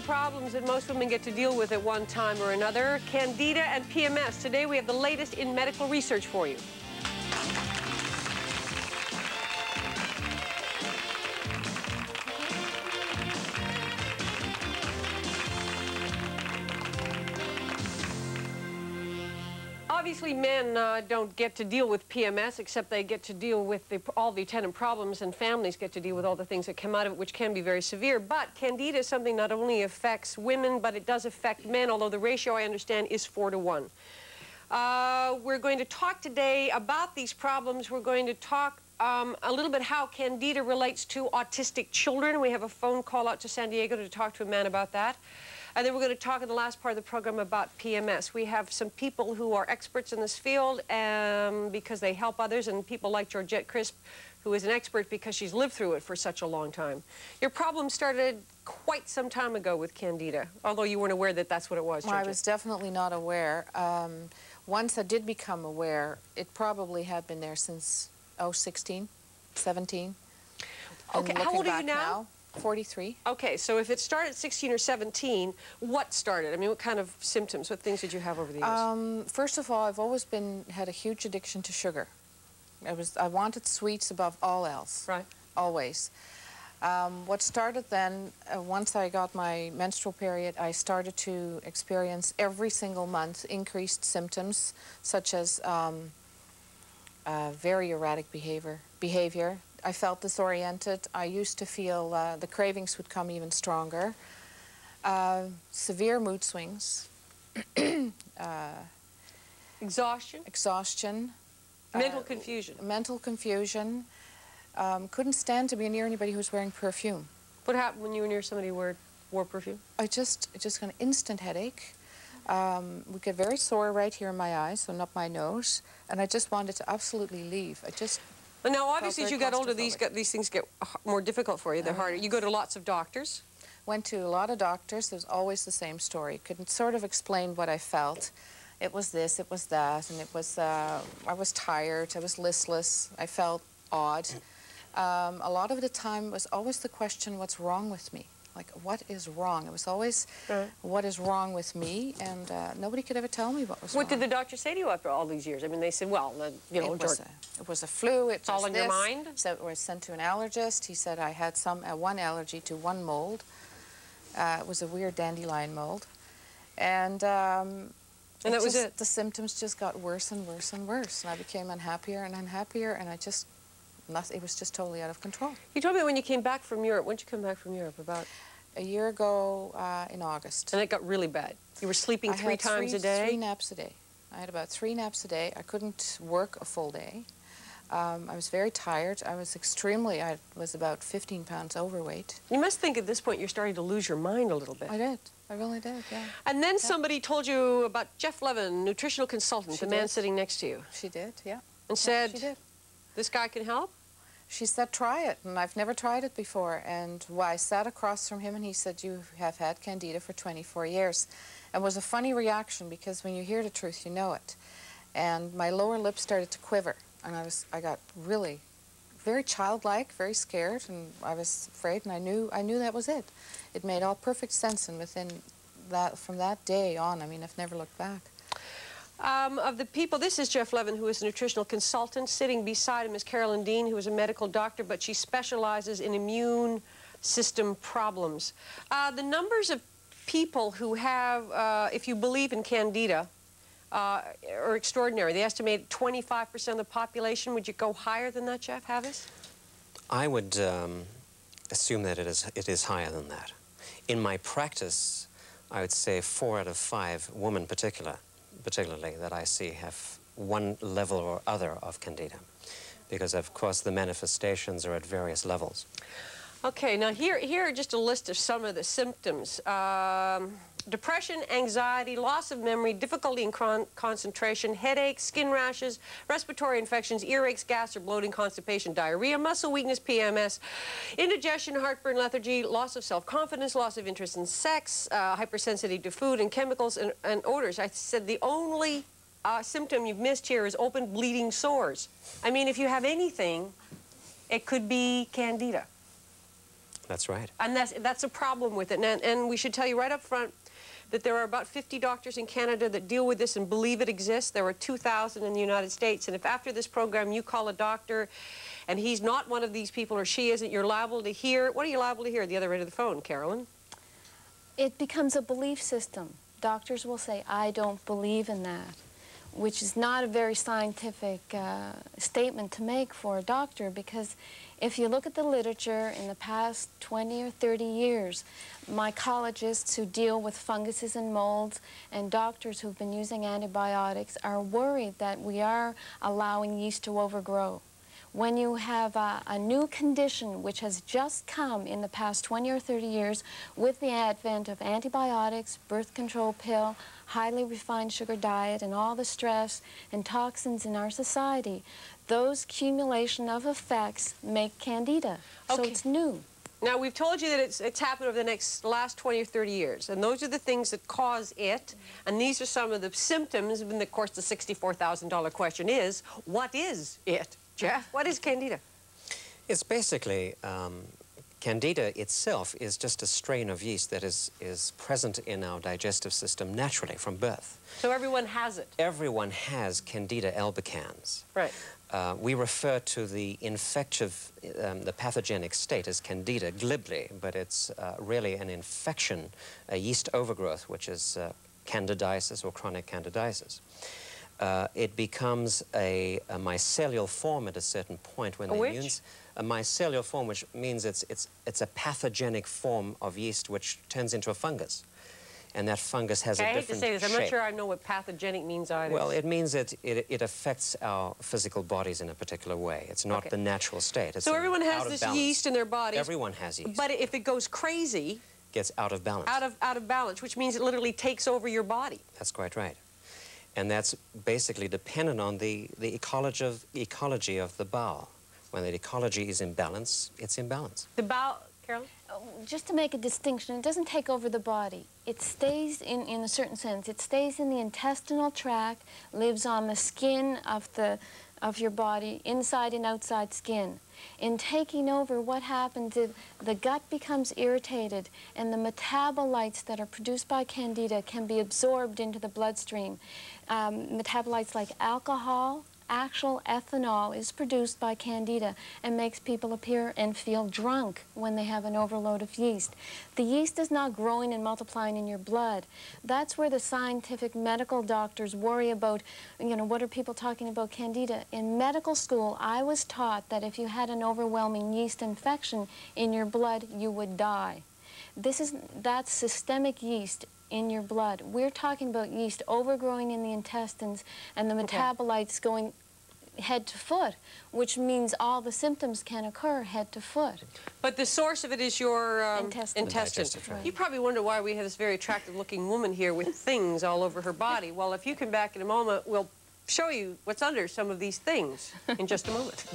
problems that most women get to deal with at one time or another. Candida and PMS. Today we have the latest in medical research for you. Obviously, men don't get to deal with PMS, except they get to deal with all the attendant problems, and families get to deal with all the things that come out of it, which can be very severe. But Candida is something not only affects women, but it does affect men, although the ratio, I understand, is 4 to 1. We're going to talk today about these problems. We're going to talk a little bit how Candida relates to autistic children. We have a phone call out to San Diego to talk to a man about that. And then we're going to talk in the last part of the program about PMS. We have some people who are experts in this field because they help others, and people like Georgette Crisp, who is an expert because she's lived through it for such a long time. Your problem started quite some time ago with Candida, although you weren't aware that that's what it was, Georgette. I was definitely not aware. Once I did become aware, it probably had been there since, 16, 17. Okay, how old are you now? 43. Okay, so if it started at 16 or 17, what started? I mean, what kind of symptoms, what things did you have over the years? First of all, I've always had a huge addiction to sugar. I wanted sweets above all else. Right. Always. What started then, once I got my menstrual period, I started to experience every single month increased symptoms, such as very erratic behavior. I felt disoriented. I used to feel the cravings would come even stronger. Severe mood swings. Exhaustion? Exhaustion. Mental confusion? Mental confusion. Couldn't stand to be near anybody who was wearing perfume. What happened when you were near somebody who wore perfume? It just got an instant headache. Would get very sore right here in my eyes and up my nose, and I just wanted to absolutely leave. Well, now, obviously, as you got older, these things get more difficult for you. They're harder. You go to lots of doctors. Went to a lot of doctors. It was always the same story. Couldn't sort of explain what I felt. It was this, it was that, and it was, I was tired, I was listless, I felt odd. A lot of the time was always the question, what's wrong with me? Like, what is wrong? It was always, what is wrong with me? And nobody could ever tell me what was wrong. What did the doctor say to you after all these years? I mean, they said, well, you know, it was a flu. It's all in your mind? So I was sent to an allergist. He said I had one allergy to one mold. It was a weird dandelion mold. And that was it? The symptoms just got worse and worse and worse. And I became unhappier and unhappier, and it was just totally out of control. You told me when you came back from Europe. When did you come back from Europe? About a year ago in August. And it got really bad. You were sleeping three times a day? 3 naps a day. I had about 3 naps a day. I couldn't work a full day. I was very tired. I was about 15 pounds overweight. You must think at this point you're starting to lose your mind a little bit. I did. I really did, yeah. And then somebody told you about Jeff Levin, nutritional consultant, the man sitting next to you. She did, yeah. And said, this guy can help? She said, try it, and I've never tried it before. And I sat across from him, and he said, you have had Candida for 24 years. And it was a funny reaction, because when you hear the truth, you know it. And my lower lip started to quiver, and I got really very childlike, very scared, and I was afraid, and I knew that was it. It made all perfect sense, and from that day on, I mean, I've never looked back. Of the people, this is Jeff Levin, who is a nutritional consultant. Sitting beside him is Carolyn Dean, who is a medical doctor, but she specializes in immune system problems. The numbers of people who have, if you believe in Candida, are extraordinary. They estimate 25% of the population. Would you go higher than that, Jeff Havis? I would assume that it is higher than that. In my practice, I would say 4 out of 5 women particularly that I see have one level or other of Candida, because of course the manifestations are at various levels. Okay, now here are just a list of some of the symptoms. Depression, anxiety, loss of memory, difficulty in concentration, headaches, skin rashes, respiratory infections, earaches, gas or bloating, constipation, diarrhea, muscle weakness, PMS, indigestion, heartburn, lethargy, loss of self-confidence, loss of interest in sex, hypersensitivity to food and chemicals and odors. I said the only symptom you've missed here is open bleeding sores. I mean, if you have anything, it could be Candida. That's right. And that's a problem with it. And we should tell you right up front that there are about 50 doctors in Canada that deal with this and believe it exists. There are 2,000 in the United States. And if after this program you call a doctor and he's not one of these people or she isn't, you're liable to hear, what are you liable to hear at the other end of the phone, Carolyn? It becomes a belief system. Doctors will say, I don't believe in that, which is not a very scientific statement to make for a doctor, because if you look at the literature in the past 20 or 30 years, mycologists who deal with funguses and molds and doctors who've been using antibiotics are worried that we are allowing yeast to overgrow. When you have a new condition which has just come in the past 20 or 30 years with the advent of antibiotics, birth control pill, highly refined sugar diet, and all the stress and toxins in our society, those accumulation of effects make Candida. So it's new. Now, we've told you that it's happened over the last 20 or 30 years, and those are the things that cause it, and these are some of the symptoms, and of course the $64,000 question is, what is it? Jeff, what is Candida? It's basically, Candida itself is just a strain of yeast that is present in our digestive system naturally from birth. So everyone has it? Everyone has Candida albicans. Right. We refer to the infective, the pathogenic state as Candida glibly, but it's really an infection, a yeast overgrowth, which is candidiasis or chronic candidiasis. It becomes a mycelial form at a certain point when the immunes... A mycelial form, which means it's a pathogenic form of yeast which turns into a fungus. And that fungus has a different shape. I hate to say this, I'm not sure I know what pathogenic means either. Well, it means that it affects our physical bodies in a particular way. It's not the natural state. It's so everyone has this yeast in their bodies. Everyone has yeast. But if it goes crazy... Gets out of balance. Out of balance, which means it literally takes over your body. That's quite right. And that's basically dependent on the ecology of the bowel. When the ecology is in balance, it's in balance. The bowel, Carolyn? Just to make a distinction, it doesn't take over the body. It stays in a certain sense. It stays in the intestinal tract, lives on the skin of your body, inside and outside skin. In taking over, what happens is the gut becomes irritated and the metabolites that are produced by Candida can be absorbed into the bloodstream. Metabolites like alcohol, actual ethanol is produced by Candida and makes people appear and feel drunk when they have an overload of yeast. The yeast is not growing and multiplying in your blood. That's where the scientific medical doctors worry about, you know, what are people talking about Candida? In medical school, I was taught that if you had an overwhelming yeast infection in your blood, you would die. That's systemic yeast in your blood. We're talking about yeast overgrowing in the intestines and the metabolites going head to foot, which means all the symptoms can occur head to foot. But the source of it is your intestine. Right. You probably wonder why we have this very attractive-looking woman here with things all over her body. Well, if you come back in a moment, we'll show you what's under some of these things in just a moment.